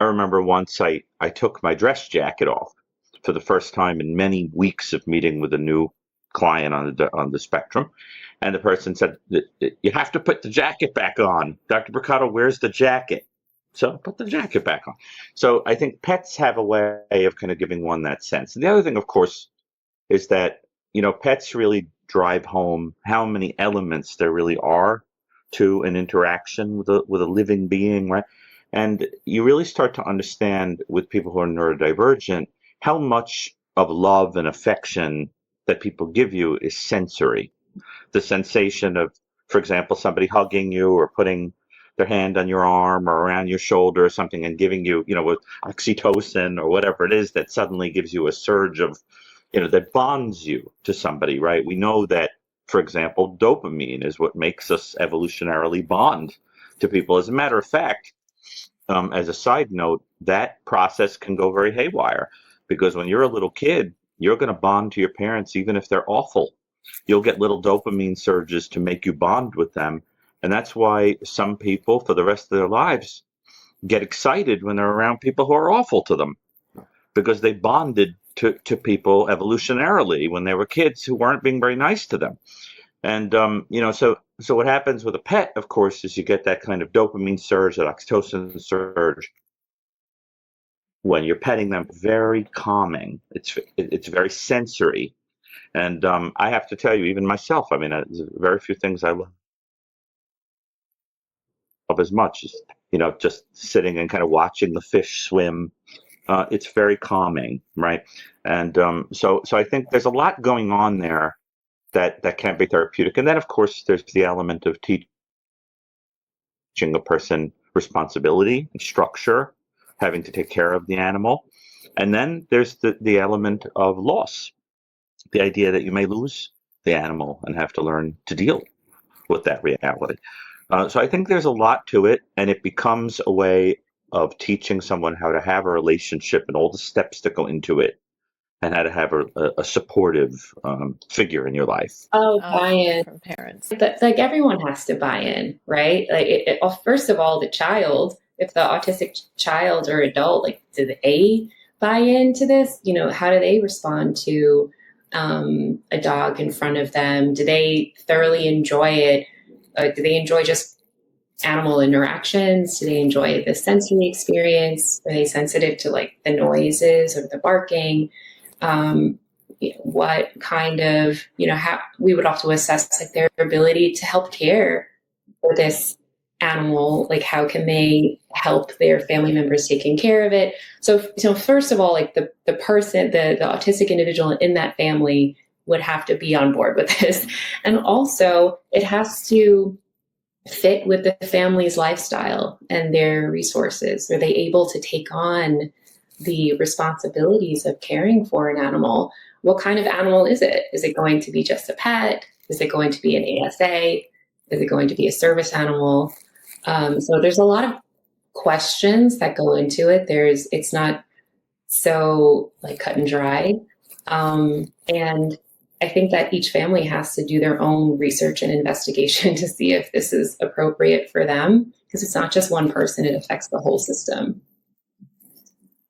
I remember once I took my dress jacket off for the first time in many weeks of meeting with a new client on the spectrum, and the person said, "You have to put the jacket back on, Dr. Bricato. Where's the jacket?" So put the jacket back on. So I think pets have a way of kind of giving one that sense. And the other thing, of course, is that pets really drive home how many elements there really are to an interaction with a living being, right? And you really start to understand with people who are neurodivergent how much of love and affection that people give you is sensory. The sensation of, for example, somebody hugging you or putting their hand on your arm or around your shoulder or something and giving you, with oxytocin or whatever it is that suddenly gives you a surge of, that bonds you to somebody, right? We know that, for example, dopamine is what makes us evolutionarily bond to people. As a matter of fact, as a side note, that process can go very haywire because when you're a little kid, you're going to bond to your parents even if they're awful. You'll get little dopamine surges to make you bond with them. And that's why some people, for the rest of their lives, get excited when they're around people who are awful to them because they bonded to people evolutionarily when they were kids who weren't being very nice to them. And so what happens with a pet, of course, is you get that kind of dopamine surge, that oxytocin surge when you're petting them. Very calming. It's very sensory. And I have to tell you, even myself, I mean, there's very few things I love as much as just sitting and kind of watching the fish swim. It's very calming, right? And so I think there's a lot going on there that can be therapeutic. And then, of course, there's the element of teaching a person responsibility and structure, having to take care of the animal. And then there's the element of loss, the idea that you may lose the animal and have to learn to deal with that reality. So I think there's a lot to it, and it becomes a way of teaching someone how to have a relationship and all the steps that go into it, and how to have a supportive figure in your life. Oh, buy-in from parents. But like everyone has to buy in, right? Like first of all, the child, if the autistic child or adult, like, do they buy into this? How do they respond to a dog in front of them? Do they thoroughly enjoy it? Do they enjoy just animal interactions? Do they enjoy the sensory experience? Are they sensitive to like the noises or the barking? What kind of, how we would also assess like their ability to help care for this animal. Like, how can they help their family members taking care of it? So first of all, like the person, the autistic individual in that family would have to be on board with this. And also it has to fit with the family's lifestyle and their resources. Are they able to take on the responsibilities of caring for an animal? What kind of animal is it? Is it going to be just a pet? Is it going to be an ASA? Is it going to be a service animal? So there's a lot of questions that go into it. It's not so like cut and dry. And I think that each family has to do their own research and investigation to see if this is appropriate for them, because it's not just one person, it affects the whole system.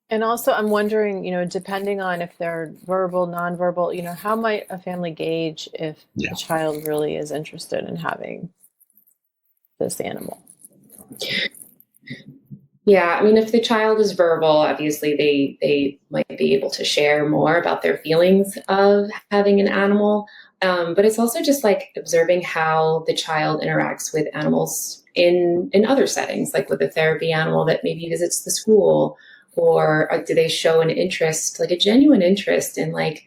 And also I'm wondering, depending on if they're verbal, nonverbal, how might a family gauge if the child really is interested in having this animal? Yeah, I mean, if the child is verbal, obviously they might be able to share more about their feelings of having an animal. But it's also just like observing how the child interacts with animals in other settings, like with a therapy animal that maybe visits the school, or do they show an interest, like a genuine interest in like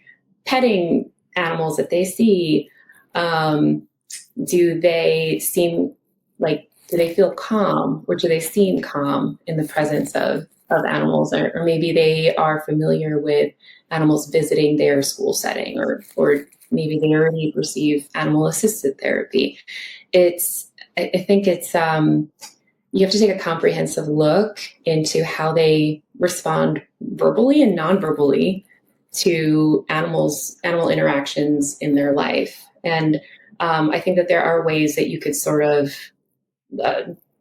petting animals that they see? Do they seem like, do they feel calm, or do they seem calm in the presence of animals? Or maybe they are familiar with animals visiting their school setting, or maybe they already receive animal assisted therapy. I think it's, you have to take a comprehensive look into how they respond verbally and non-verbally to animal interactions in their life. And I think that there are ways that you could sort of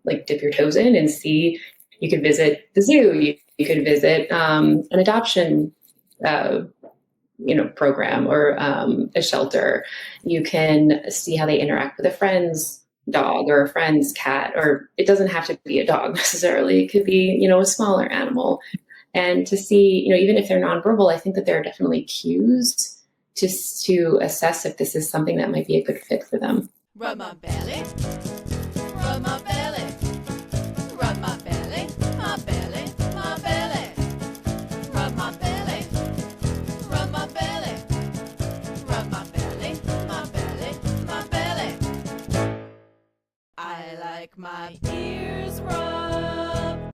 like dip your toes in and see You could visit the zoo. You could visit an adoption program or a shelter. You can see how they interact with a friend's dog or a friend's cat, or it doesn't have to be a dog necessarily. It could be, a smaller animal. And to see, even if they're nonverbal, I think that there are definitely cues to assess if this is something that might be a good fit for them. Rub my belly, rub my belly, rub my belly, my belly, my belly, rub my belly, rub my belly, rub my belly, my belly, my belly. I like my ears rubbed.